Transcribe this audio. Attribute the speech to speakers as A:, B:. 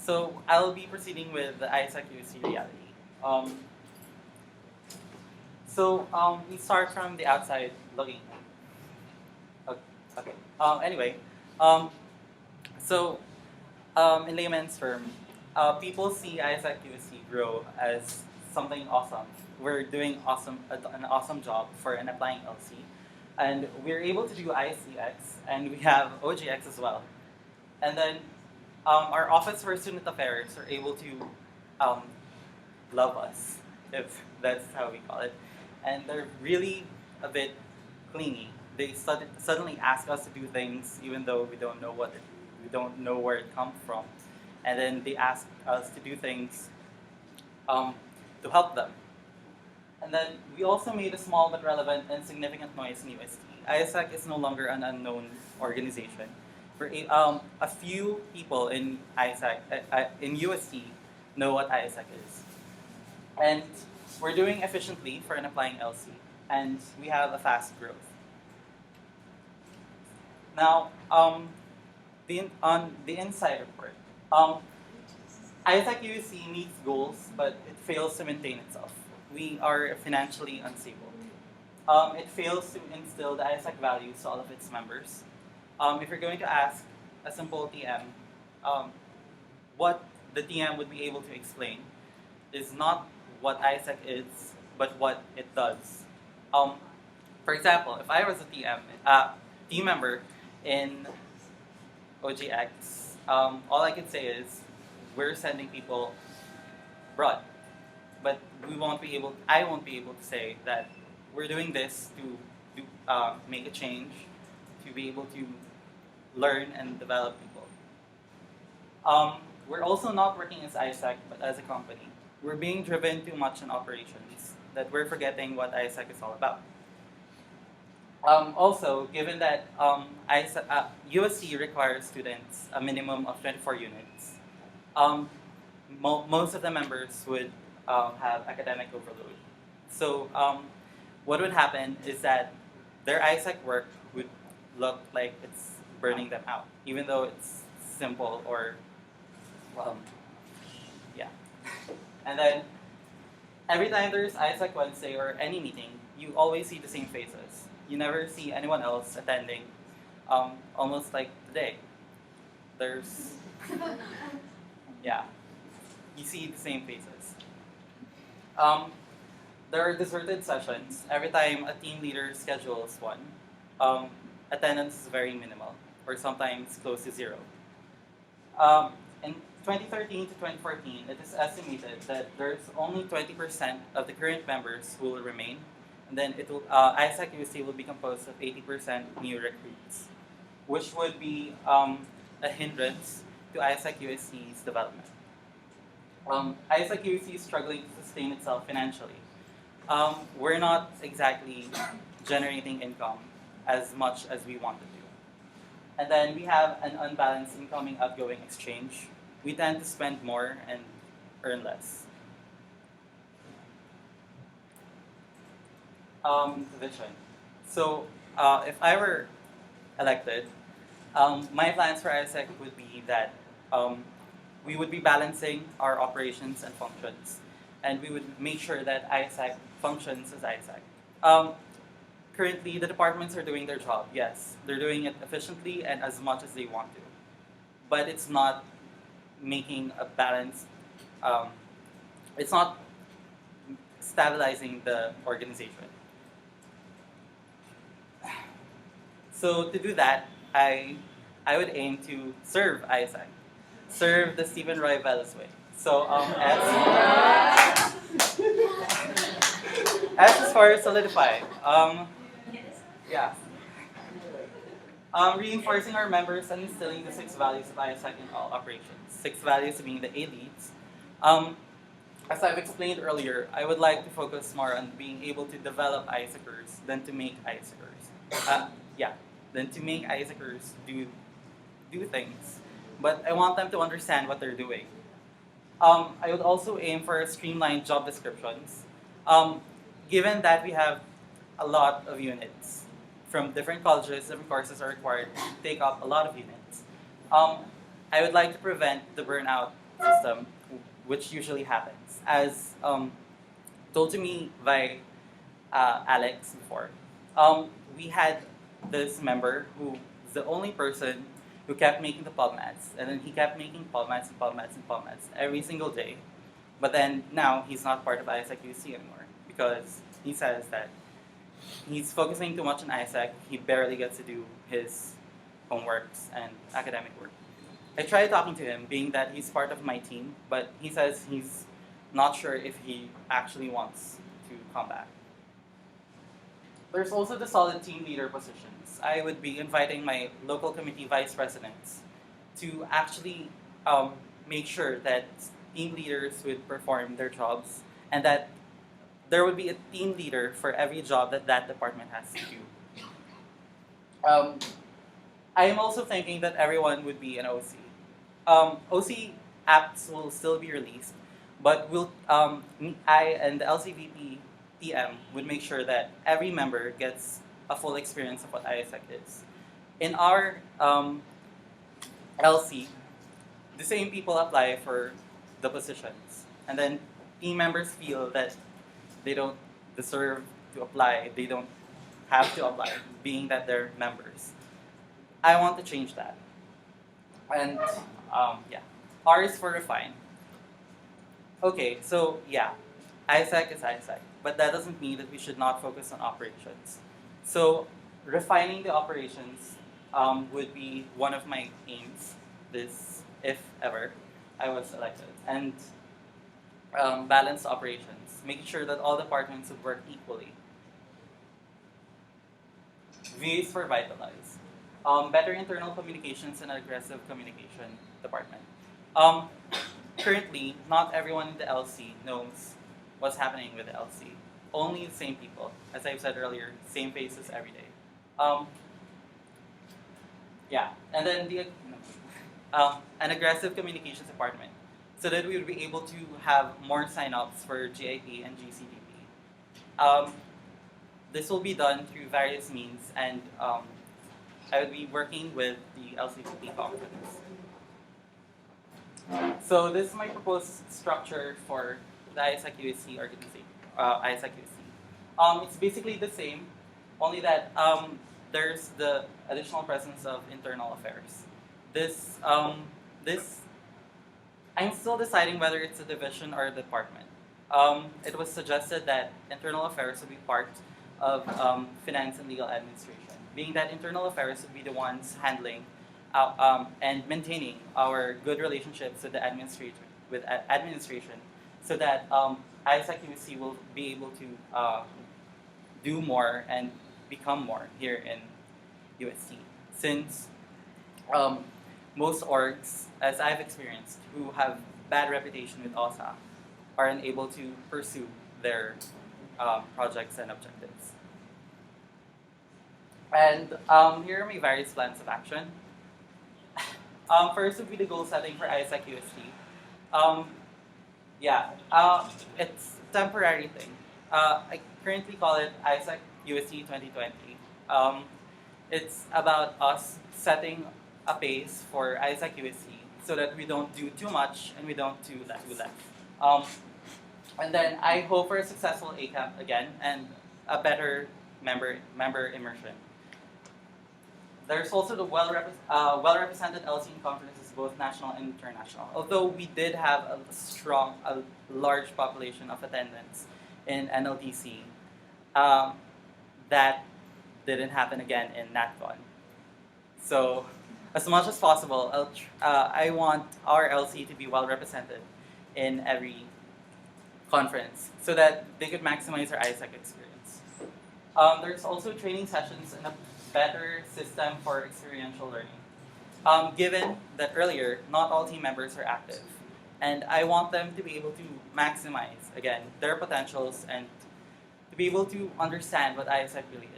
A: So I'll be proceeding with the ISAC UC reality. We start from the outside looking. Okay. Anyway, um, so in layman's term, people see ISAC UC grow as something awesome. We're doing an awesome job for an applying LC, and we're able to do ICX, and we have OGX as well. And then our Office for Student Affairs are able to um, love us, if that's how we call it. And they're really a bit clingy. They suddenly ask us to do things even though we don't know we don't know where it comes from. And then they ask us to do things to help them. And then we also made a small but relevant and significant noise in UST. ISAC is no longer an unknown organization. A few people in ISAC, in UST know what ISAC is. And we're doing efficiently for an applying LC, and we have a fast growth. Now, on the inside report, ISAC UC meets goals, but it fails to maintain itself. We are financially unstable. It fails to instill the ISAC values to all of its members. If you're going to ask a simple TM, what the TM would be able to explain is not what ISAC is, but what it does. For example, if I was a team member in OGX, all I could say is we're sending people abroad, but I won't be able to say that we're doing this to make a change, to be able to learn and develop people. We're also not working as ISAC, but as a company. We're being driven too much in operations that we're forgetting what ISAC is all about. Also, given that USC requires students a minimum of 24 units, most of the members would have academic overload. So what would happen is that their ISAC work would look like it's burning them out, even though it's simple or, yeah. And then every time there's ISAC Wednesday or any meeting, you always see the same faces. You never see anyone else attending, almost like today. There's, yeah, you see the same faces. There are deserted sessions. Every time a team leader schedules one, attendance is very minimal, or sometimes close to zero. In 2013 to 2014, it is estimated that there's only 20% of the current members who will remain, and then ISAC UST will be composed of 80% new recruits, which would be a hindrance to ISAC UST's development. ISAC UST is struggling to sustain itself financially. We're not exactly generating income as much as we want to do. And then we have an unbalanced incoming-outgoing exchange. We tend to spend more and earn less. Vision. So if I were elected, my plans for ISAC would be that we would be balancing our operations and functions, and we would make sure that ISAC functions as ISAC. Currently, the departments are doing their job, yes. They're doing it efficiently and as much as they want to. But it's not making a balance, it's not stabilizing the organization. So to do that, I would aim to serve ISAC, serve the Stephen Roy Velas way. So S is for solidify. Yeah. Reinforcing our members and instilling the 6 values of ISAC in all operations. 6 values being the elites. As I've explained earlier, I would like to focus more on being able to develop ISACers than to make ISACers. Than to make ISACers do things. But I want them to understand what they're doing. I would also aim for streamlined job descriptions. Given that we have a lot of units from different colleges, different courses are required to take up a lot of units. I would like to prevent the burnout system, which usually happens. As told to me by Alex before, we had this member who is the only person who kept making the PubMats, and then he kept making PubMats and PubMats and PubMats every single day. But then now he's not part of ISAQC anymore because he says that he's focusing too much on ISAC. He barely gets to do his homeworks and academic work. I tried talking to him, being that he's part of my team, but he says he's not sure if he actually wants to come back. There's also the solid team leader positions. I would be inviting my local committee vice presidents to actually make sure that team leaders would perform their jobs and that there would be a team leader for every job that that department has to do. I am also thinking that everyone would be an OC. OC apps will still be released, but I and the LCVP PM would make sure that every member gets a full experience of what ISAC is. In our LC, the same people apply for the positions, and then team members feel that they don't deserve to apply, they don't have to apply, being that they're members. I want to change that. And yeah, R is for refine. Okay, so yeah, ISAC is ISAC, but that doesn't mean that we should not focus on operations. So refining the operations would be one of my aims, this, if ever I was elected. And balance operations, making sure that all departments would work equally. V is for vitalize. Better internal communications and aggressive communication department. Currently, not everyone in the LC knows what's happening with the LC. Only the same people, as I've said earlier, same faces every day. Yeah, and then an aggressive communications department, so that we would be able to have more sign-ups for GIP and GCDP. This will be done through various means, and I would be working with the LCP conference. So this is my proposed structure for the ISAQC organization. ISAQC. It's basically the same, only that there's the additional presence of internal affairs. This I'm still deciding whether it's a division or a department. It was suggested that internal affairs would be part of finance and legal administration, being that internal affairs would be the ones handling and maintaining our good relationships with the administration, so that ISAQC will be able to do more and become more here in UST. Since most orgs, as I've experienced, who have bad reputation with OSA, are unable to pursue their projects and objectives. And here are my various plans of action. First would be the goal setting for ISAQC. It's a temporary thing. I currently call it ISAC UST 2020. It's about us setting a pace for ISAC UST so that we don't do too much and we don't do less. And then I hope for a successful ACAP again and a better member immersion. There's also the well-represented LC in conferences, both national and international. Although we did have a large population of attendance in NLTC, that didn't happen again in NatCon. So, as much as possible, I want our LC to be well represented in every conference so that they could maximize their ISAC experience. There's also training sessions and a better system for experiential learning. Given that earlier, not all team members are active, and I want them to be able to maximize, again, their potentials and to be able to understand what ISAC really